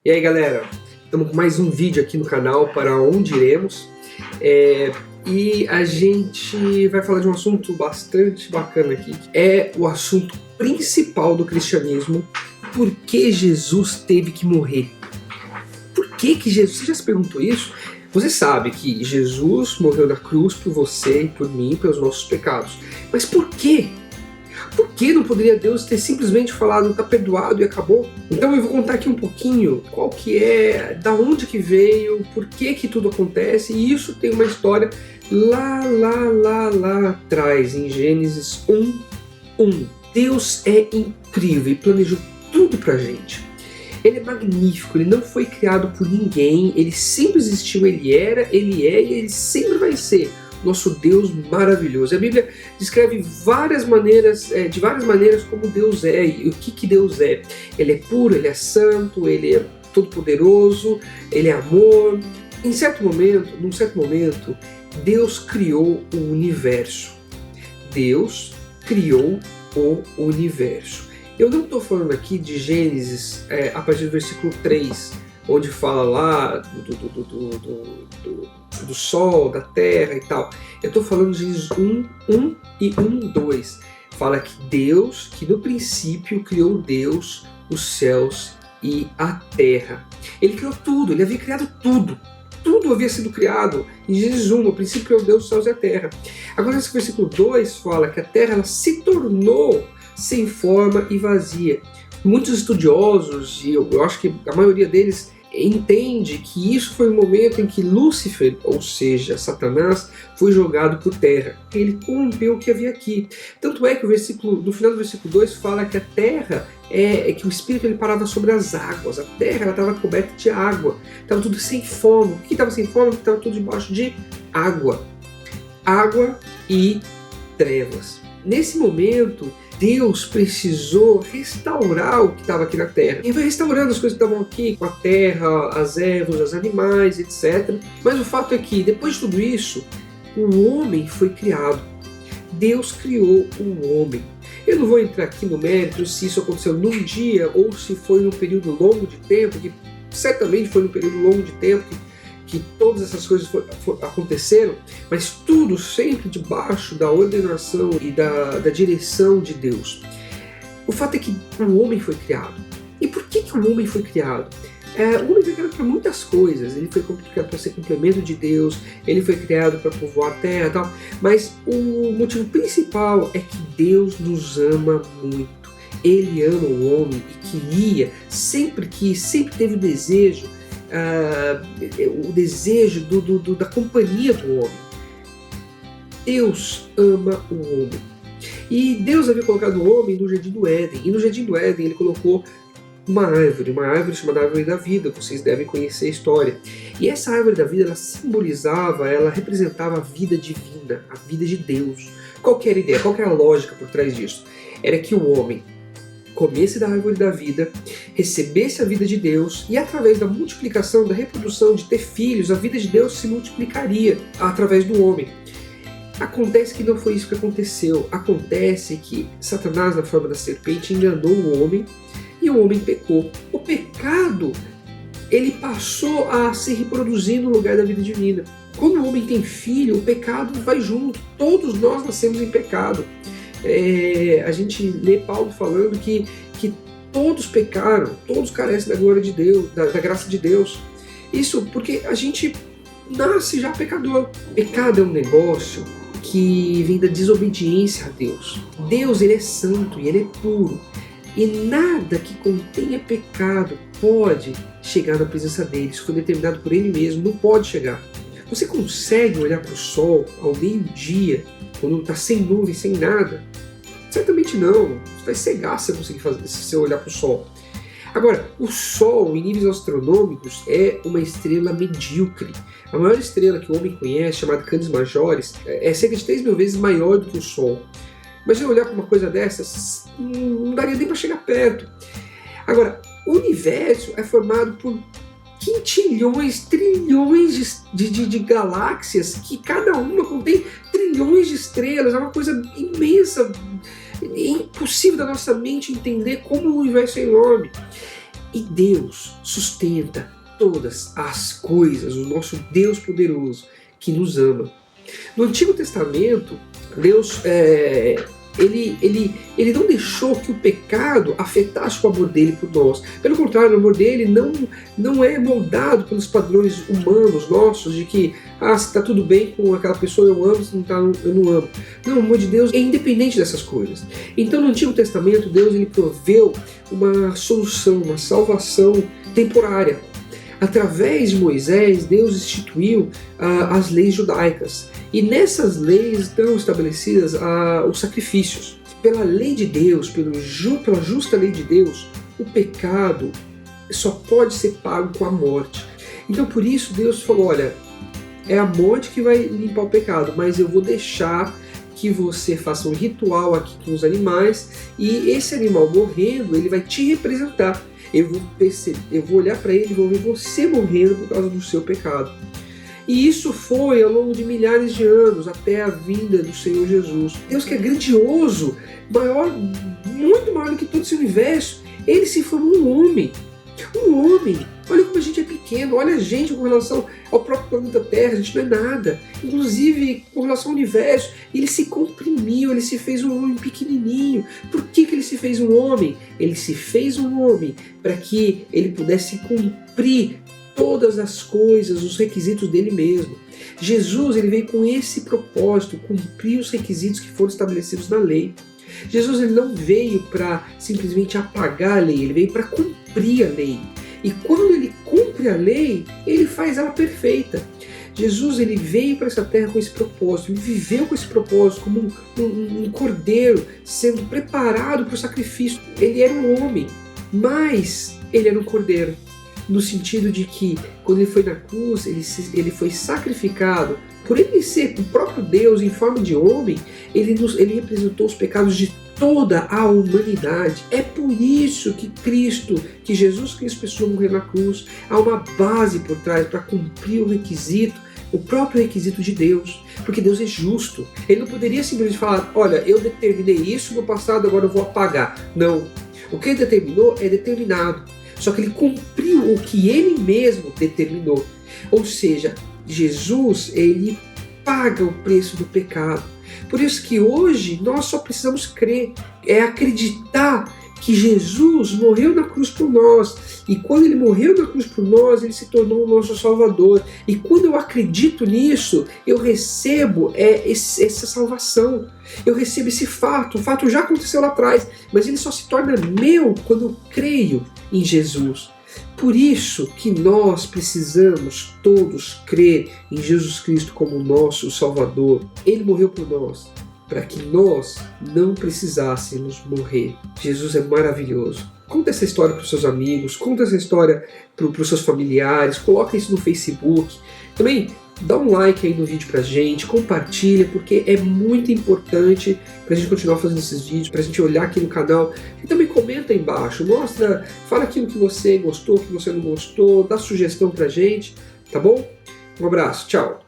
E aí galera, estamos com mais um vídeo aqui no canal Para Onde Iremos, e a gente vai falar de um assunto bastante bacana aqui, é o assunto principal do cristianismo: por que Jesus teve que morrer? Por que Jesus, você já se perguntou isso? Você sabe que Jesus morreu na cruz por você e por mim, pelos nossos pecados, mas por quê? Por que não poderia Deus ter simplesmente falado, tá perdoado e acabou? Então eu vou contar aqui um pouquinho qual que é, da onde que veio, por que que tudo acontece, e isso tem uma história lá atrás, em Gênesis 1:1. Deus é incrível e planejou tudo pra gente. Ele é magnífico, ele não foi criado por ninguém, ele sempre existiu, ele era, ele é e ele sempre vai ser nosso Deus maravilhoso. A Bíblia descreve de várias maneiras como Deus é e o que Deus é. Ele é puro, ele é santo, ele é todo-poderoso, ele é amor. Num certo momento, Deus criou o universo. Deus criou o universo. Eu não estou falando aqui de Gênesis a partir do versículo 3, onde fala lá do sol, da terra e tal. Eu estou falando de Gênesis 1:1 e 1:2. Fala que Deus, que no princípio criou Deus os céus e a terra. Ele criou tudo, ele havia criado tudo. Tudo havia sido criado em Gênesis 1, no princípio criou Deus os céus e a terra. Agora nesse versículo 2 fala que a terra ela se tornou sem forma e vazia. Muitos estudiosos, e eu acho que a maioria deles entende que isso foi o momento em que Lúcifer, ou seja, Satanás, foi jogado por terra. Ele corrompeu o que havia aqui. Tanto é que no final do versículo 2 fala que a terra, que o Espírito ele parava sobre as águas. A terra estava coberta de água. Estava tudo sem forma. O que estava sem forma? Estava tudo debaixo de água. Água e trevas. Nesse momento, Deus precisou restaurar o que estava aqui na terra. E vai restaurando as coisas que estavam aqui, com a terra, as ervas, os animais, etc. Mas o fato é que, depois de tudo isso, o homem foi criado. Deus criou o homem. Eu não vou entrar aqui no mérito se isso aconteceu num dia ou se foi num período longo de tempo, que certamente foi num período longo de tempo que todas essas coisas aconteceram, mas tudo sempre debaixo da ordenação e da direção de Deus. O fato é que o homem foi criado. E por que o homem foi criado? O homem foi criado para muitas coisas. Ele foi criado para ser complemento de Deus, ele foi criado para povoar a terra e tal, mas o motivo principal é que Deus nos ama muito. Ele ama o homem e sempre teve o desejo da companhia do homem. Deus ama o homem. E Deus havia colocado o homem no Jardim do Éden. E no Jardim do Éden ele colocou uma árvore chamada Árvore da Vida. Vocês devem conhecer a história. E essa Árvore da Vida, ela representava a vida divina, a vida de Deus. Qual que era a ideia? Qual que era a lógica por trás disso? Era que o homem comesse da árvore da vida, recebesse a vida de Deus e através da multiplicação, da reprodução, de ter filhos, a vida de Deus se multiplicaria através do homem. Acontece que não foi isso que aconteceu. Acontece que Satanás, na forma da serpente, enganou o homem e o homem pecou. O pecado, ele passou a se reproduzir no lugar da vida divina. Quando o homem tem filho, o pecado vai junto. Todos nós nascemos em pecado. A gente lê Paulo falando que todos pecaram, todos carecem da glória de Deus, da graça de Deus. Isso porque a gente nasce já pecador. Pecado é um negócio que vem da desobediência a Deus. Deus, ele é santo e ele é puro. E nada que contenha pecado pode chegar na presença dele. Isso foi determinado por ele mesmo, não pode chegar. Você consegue olhar para o sol ao meio-dia, quando está sem nuvem, sem nada? Certamente não. Você vai cegar se você conseguir fazer, se você olhar para o Sol. Agora, o Sol, em níveis astronômicos, é uma estrela medíocre. A maior estrela que o homem conhece, chamada Canis Majoris, é cerca de 3.000 vezes maior do que o Sol. Mas se eu olhar para uma coisa dessas, não daria nem para chegar perto. Agora, o universo é formado por quintilhões, trilhões de galáxias, que cada uma contém trilhões de estrelas. É uma coisa imensa. É impossível da nossa mente entender como o universo é enorme. E Deus sustenta todas as coisas, o nosso Deus poderoso que nos ama. No Antigo Testamento, Deus ele não deixou que o pecado afetasse o amor dele por nós. Pelo contrário, o amor dele não é moldado pelos padrões humanos nossos, de que, se está tudo bem com aquela pessoa eu amo, se não está, eu não amo. Não, o amor de Deus é independente dessas coisas. Então, no Antigo Testamento, Deus ele proveu uma solução, uma salvação temporária. Através de Moisés, Deus instituiu as leis judaicas. E nessas leis estão estabelecidas os sacrifícios. Pela lei de Deus, pela justa lei de Deus, o pecado só pode ser pago com a morte. Então por isso Deus falou, olha, é a morte que vai limpar o pecado, mas eu vou deixar que você faça um ritual aqui com os animais, e esse animal morrendo, ele vai te representar. Eu vou olhar para ele e vou ver você morrendo por causa do seu pecado. E isso foi ao longo de milhares de anos, até a vinda do Senhor Jesus. Deus, que é grandioso, maior, muito maior do que todo esse universo, ele se formou um homem. Um homem. Olha como a gente é pequeno, olha a gente com relação ao próprio planeta Terra, a gente não é nada. Inclusive, com relação ao universo, ele se comprimiu, ele se fez um homem pequenininho. Por que ele se fez um homem? Ele se fez um homem para que ele pudesse cumprir todas as coisas, os requisitos dele mesmo. Jesus ele veio com esse propósito, cumprir os requisitos que foram estabelecidos na lei. Jesus ele não veio para simplesmente apagar a lei, ele veio para cumprir a lei. E quando ele cumpre a lei, ele faz ela perfeita. Jesus ele veio para essa terra com esse propósito, ele viveu com esse propósito como um cordeiro, sendo preparado para o sacrifício. Ele era um homem, mas ele era um cordeiro, no sentido de que quando ele foi na cruz, ele foi sacrificado. Por ele ser o próprio Deus em forma de homem, ele representou os pecados de toda a humanidade. É por isso que Jesus Cristo precisou morrer na cruz. Há uma base por trás para cumprir o requisito, o próprio requisito de Deus, porque Deus é justo. Ele não poderia simplesmente falar, olha, eu determinei isso no passado, agora eu vou apagar. Não. O que ele determinou é determinado. Só que ele cumpriu o que ele mesmo determinou. Ou seja, Jesus, ele paga o preço do pecado. Por isso que hoje nós só precisamos crer, acreditar que Jesus morreu na cruz por nós. E quando ele morreu na cruz por nós, ele se tornou o nosso Salvador. E quando eu acredito nisso, eu recebo essa salvação. Eu recebo esse fato. O fato já aconteceu lá atrás, mas ele só se torna meu quando eu creio em Jesus. Por isso que nós precisamos todos crer em Jesus Cristo como nosso Salvador. Ele morreu por nós, para que nós não precisássemos morrer. Jesus é maravilhoso. Conta essa história para os seus amigos, conta essa história para os seus familiares, coloca isso no Facebook. Também dá um like aí no vídeo pra gente, compartilha, porque é muito importante pra gente continuar fazendo esses vídeos, pra gente olhar aqui no canal. E também comenta aí embaixo, fala aquilo que você gostou, que você não gostou, dá sugestão pra gente, tá bom? Um abraço, tchau!